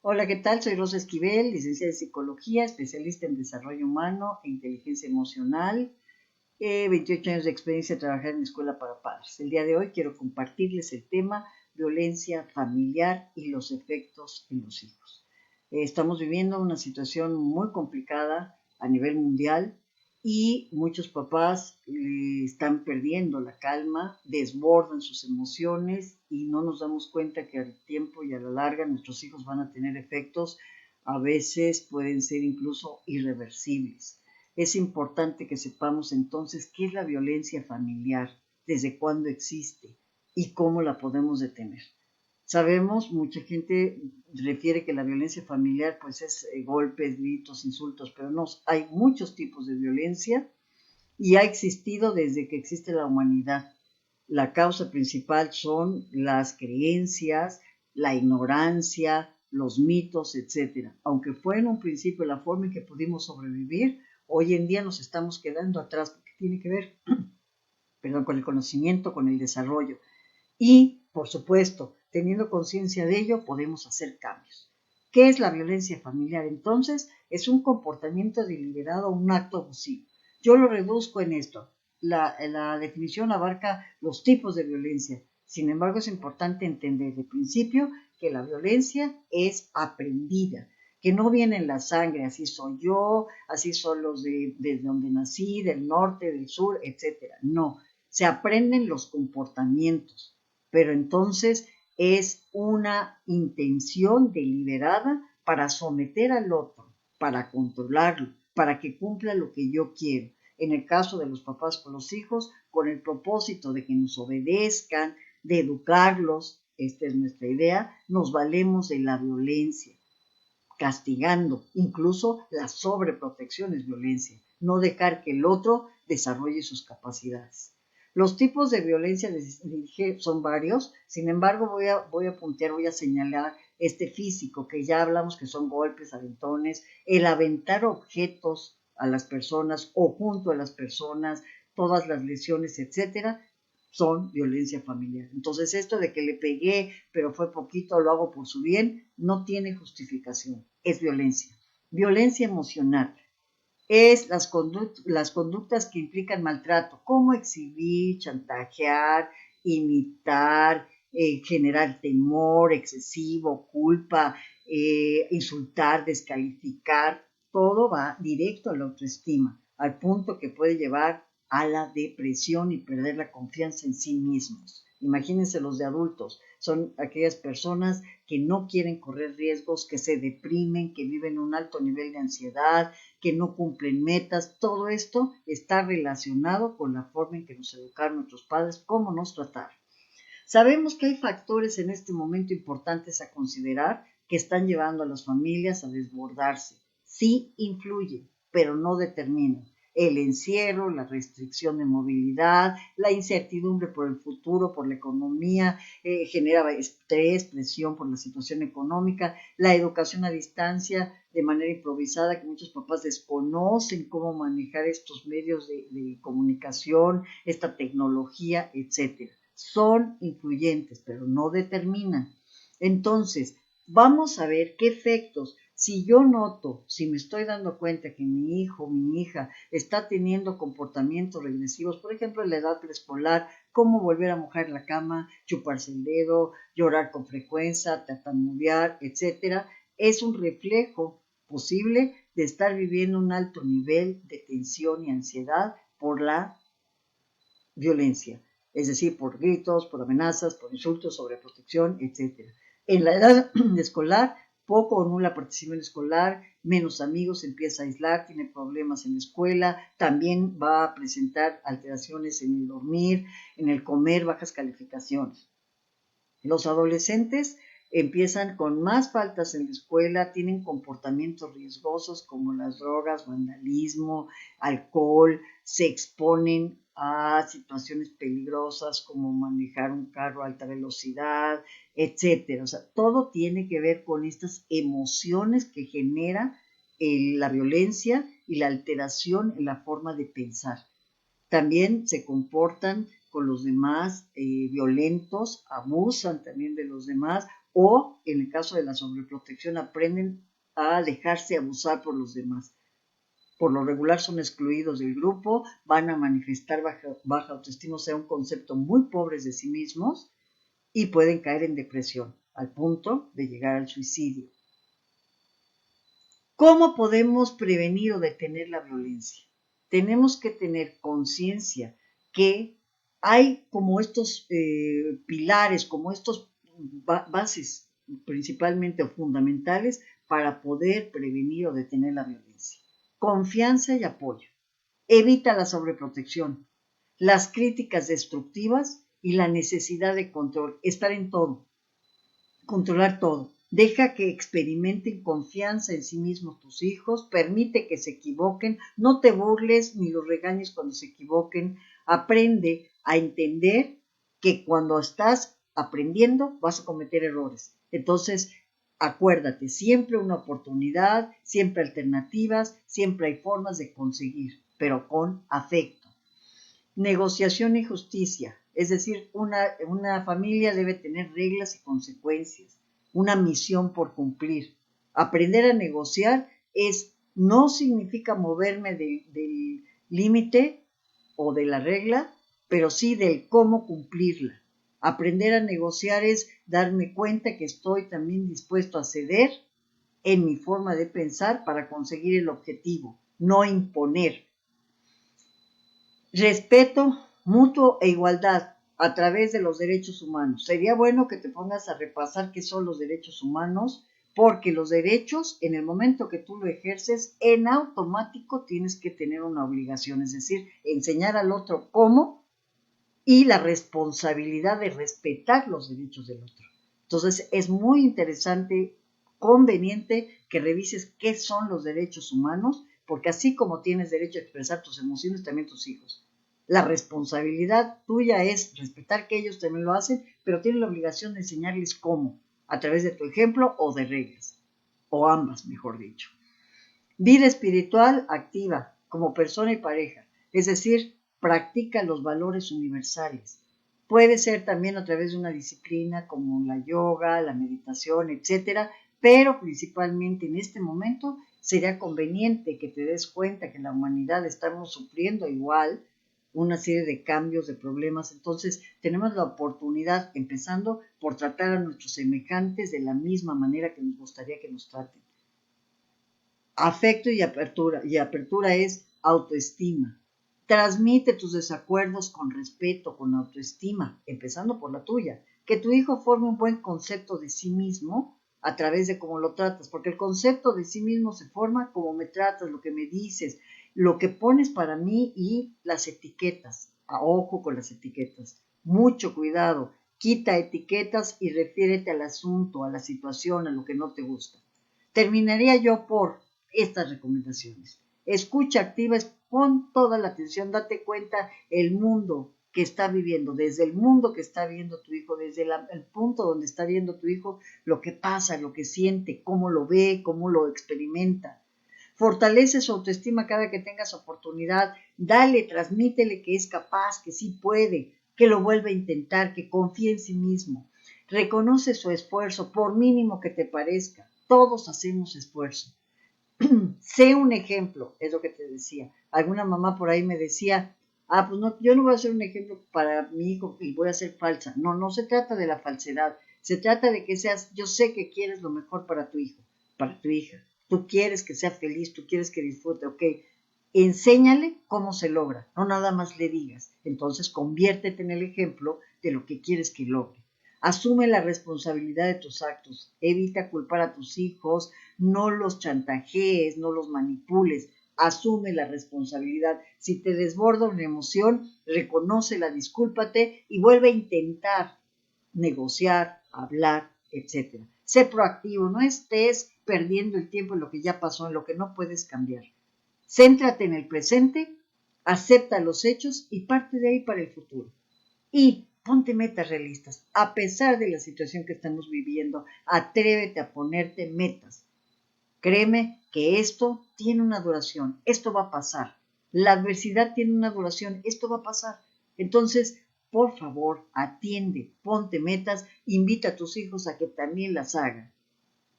Hola, ¿qué tal? Soy Rosa Esquivel, licenciada en Psicología, especialista en Desarrollo Humano e Inteligencia Emocional. 28 años de experiencia de trabajar en escuela para padres. El día de hoy quiero compartirles el tema violencia familiar y los efectos en los hijos. Estamos viviendo una situación muy complicada a nivel mundial y muchos papás están perdiendo la calma, desbordan sus emociones y no nos damos cuenta que al tiempo y a la larga nuestros hijos van a tener efectos, a veces pueden ser incluso irreversibles. Es importante que sepamos entonces qué es la violencia familiar, desde cuándo existe y cómo la podemos detener. Sabemos, mucha gente refiere que la violencia familiar pues es golpes, gritos, insultos, pero no, hay muchos tipos de violencia y ha existido desde que existe la humanidad. La causa principal son las creencias, la ignorancia, los mitos, etcétera. Aunque fue en un principio la forma en que pudimos sobrevivir, hoy en día nos estamos quedando atrás porque tiene que ver, con el conocimiento, con el desarrollo. Y, por supuesto, teniendo conciencia de ello, podemos hacer cambios. ¿Qué es la violencia familiar? Entonces, es un comportamiento deliberado, un acto abusivo. Yo lo reduzco en esto. La definición abarca los tipos de violencia. Sin embargo, es importante entender de principio que la violencia es aprendida, que no viene en la sangre, así soy yo, así son los de donde nací, del norte, del sur, etc. No, se aprenden los comportamientos, pero entonces es una intención deliberada para someter al otro, para controlarlo, para que cumpla lo que yo quiero. En el caso de los papás con los hijos, con el propósito de que nos obedezcan, de educarlos, esta es nuestra idea, nos valemos de la violencia, castigando, incluso la sobreprotección es violencia, no dejar que el otro desarrolle sus capacidades. Los tipos de violencia, les dije, son varios, sin embargo voy a señalar este físico, que ya hablamos que son golpes, aventones, el aventar objetos a las personas o junto a las personas, todas las lesiones, etcétera, son violencia familiar. Entonces esto de que le pegué, pero fue poquito, lo hago por su bien, no tiene justificación, es violencia. Violencia emocional es las conductas que implican maltrato, como exhibir, chantajear, imitar, generar temor excesivo, culpa, insultar, descalificar, todo va directo a la autoestima, al punto que puede llevar a la depresión y perder la confianza en sí mismos. Imagínense los de adultos, son aquellas personas que no quieren correr riesgos, que se deprimen, que viven un alto nivel de ansiedad, que no cumplen metas. Todo esto está relacionado con la forma en que nos educaron nuestros padres, cómo nos trataron. Sabemos que hay factores en este momento importantes a considerar que están llevando a las familias a desbordarse. Sí influyen, pero no determinan. El encierro, la restricción de movilidad, la incertidumbre por el futuro, por la economía, genera estrés, presión por la situación económica, la educación a distancia de manera improvisada, que muchos papás desconocen cómo manejar estos medios de comunicación, esta tecnología, etcétera. Son influyentes, pero no determinan. Entonces, vamos a ver qué efectos. Si yo noto, si me estoy dando cuenta que mi hijo, mi hija está teniendo comportamientos regresivos, por ejemplo, en la edad preescolar, cómo volver a mojar la cama, chuparse el dedo, llorar con frecuencia, tartamudear, etcétera, es un reflejo posible de estar viviendo un alto nivel de tensión y ansiedad por la violencia, es decir, por gritos, por amenazas, por insultos, sobreprotección, etc. En la edad escolar, poco o nula participación escolar, menos amigos, empieza a aislar, tiene problemas en la escuela, también va a presentar alteraciones en el dormir, en el comer, bajas calificaciones. Los adolescentes empiezan con más faltas en la escuela, tienen comportamientos riesgosos como las drogas, vandalismo, alcohol, se exponen a situaciones peligrosas como manejar un carro a alta velocidad, etcétera. O sea, todo tiene que ver con estas emociones que genera la violencia y la alteración en la forma de pensar. También se comportan con los demás violentos, abusan también de los demás o, en el caso de la sobreprotección, aprenden a dejarse abusar por los demás. Por lo regular son excluidos del grupo, van a manifestar baja autoestima, o sea, un concepto muy pobres de sí mismos, y pueden caer en depresión, al punto de llegar al suicidio. ¿Cómo podemos prevenir o detener la violencia? Tenemos que tener conciencia que hay como estos pilares, como estos bases principalmente o fundamentales para poder prevenir o detener la violencia. Confianza y apoyo. Evita la sobreprotección, las críticas destructivas y la necesidad de control. Estar en todo, controlar todo. Deja que experimenten confianza en sí mismos tus hijos, permite que se equivoquen, no te burles ni los regañes cuando se equivoquen, aprende a entender que cuando estás aprendiendo vas a cometer errores. Entonces, acuérdate, siempre una oportunidad, siempre alternativas, siempre hay formas de conseguir, pero con afecto. Negociación y justicia, es decir, una familia debe tener reglas y consecuencias, una misión por cumplir. Aprender a negociar no significa moverme del límite o de la regla, pero sí del cómo cumplirla. Aprender a negociar es darme cuenta que estoy también dispuesto a ceder en mi forma de pensar para conseguir el objetivo, no imponer. Respeto mutuo e igualdad a través de los derechos humanos. Sería bueno que te pongas a repasar qué son los derechos humanos, porque los derechos, en el momento que tú lo ejerces, en automático tienes que tener una obligación, es decir, enseñar al otro cómo y la responsabilidad de respetar los derechos del otro. Entonces, es muy interesante, conveniente que revises qué son los derechos humanos, porque así como tienes derecho a expresar tus emociones, también tus hijos. La responsabilidad tuya es respetar que ellos también lo hacen, pero tienen la obligación de enseñarles cómo, a través de tu ejemplo o de reglas, o ambas, mejor dicho. Vida espiritual activa, como persona y pareja, es decir, practica los valores universales. Puede ser también a través de una disciplina como la yoga, la meditación, etcétera, pero principalmente en este momento sería conveniente que te des cuenta que la humanidad estamos sufriendo igual una serie de cambios, de problemas. Entonces tenemos la oportunidad, empezando por tratar a nuestros semejantes de la misma manera que nos gustaría que nos traten. Afecto y apertura es autoestima. Transmite tus desacuerdos con respeto, con autoestima, empezando por la tuya. Que tu hijo forme un buen concepto de sí mismo a través de cómo lo tratas, porque el concepto de sí mismo se forma como me tratas, lo que me dices, lo que pones para mí y las etiquetas. Ojo con las etiquetas. Mucho cuidado. Quita etiquetas y refiérete al asunto, a la situación, a lo que no te gusta. Terminaría yo por estas recomendaciones. Escucha activa, pon toda la atención, date cuenta el mundo que está viviendo, desde el mundo que está viendo tu hijo, desde el punto donde está viendo tu hijo, lo que pasa, lo que siente, cómo lo ve, cómo lo experimenta. Fortalece su autoestima cada que tengas oportunidad, dale, transmítele que es capaz, que sí puede, que lo vuelva a intentar, que confíe en sí mismo. Reconoce su esfuerzo, por mínimo que te parezca. Todos hacemos esfuerzo. Sé un ejemplo, es lo que te decía. Alguna mamá por ahí me decía, pues no, yo no voy a ser un ejemplo para mi hijo y voy a ser falsa. No, no se trata de la falsedad. Se trata de que seas, yo sé que quieres lo mejor para tu hijo, para tu hija. Tú quieres que sea feliz, tú quieres que disfrute, ok. Enséñale cómo se logra, no nada más le digas. Entonces conviértete en el ejemplo de lo que quieres que logre. Asume la responsabilidad de tus actos, evita culpar a tus hijos, no los chantajees, no los manipules, asume la responsabilidad. Si te desborda una emoción, reconócela, discúlpate y vuelve a intentar negociar, hablar, etc. Sé proactivo, no estés perdiendo el tiempo en lo que ya pasó, en lo que no puedes cambiar. Céntrate en el presente, acepta los hechos y parte de ahí para el futuro. Y ponte metas realistas. A pesar de la situación que estamos viviendo, atrévete a ponerte metas. Créeme que esto tiene una duración, esto va a pasar. La adversidad tiene una duración, esto va a pasar. Entonces, por favor, atiende, ponte metas, invita a tus hijos a que también las hagan.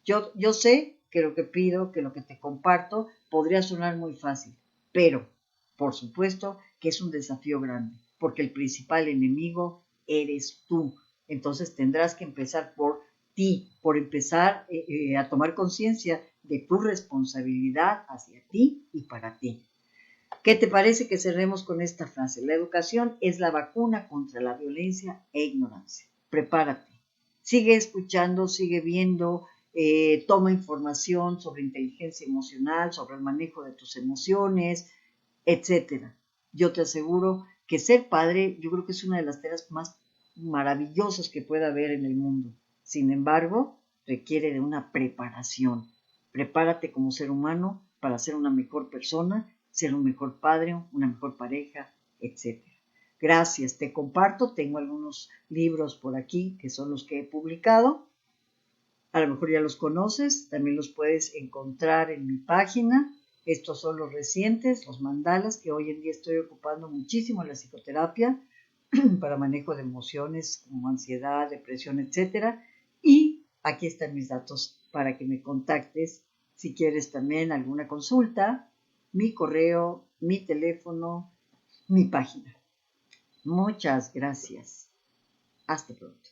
Yo sé que lo que pido, que lo que te comparto, podría sonar muy fácil, pero, por supuesto, que es un desafío grande, porque el principal enemigo eres tú. Entonces tendrás que empezar por ti, por empezar a tomar conciencia de tu responsabilidad hacia ti y para ti. ¿Qué te parece que cerremos con esta frase? La educación es la vacuna contra la violencia e ignorancia. Prepárate. Sigue escuchando, sigue viendo, toma información sobre inteligencia emocional, sobre el manejo de tus emociones, etcétera. Yo te aseguro que ser padre, yo creo que es una de las tareas más maravillosas que pueda haber en el mundo. Sin embargo, requiere de una preparación. Prepárate como ser humano para ser una mejor persona, ser un mejor padre, una mejor pareja, etcétera. Gracias, te comparto, tengo algunos libros por aquí que son los que he publicado. A lo mejor ya los conoces, también los puedes encontrar en mi página. Estos son los recientes, los mandalas, que hoy en día estoy ocupando muchísimo en la psicoterapia para manejo de emociones como ansiedad, depresión, etcétera. Y aquí están mis datos para que me contactes si quieres también alguna consulta, mi correo, mi teléfono, mi página. Muchas gracias. Hasta pronto.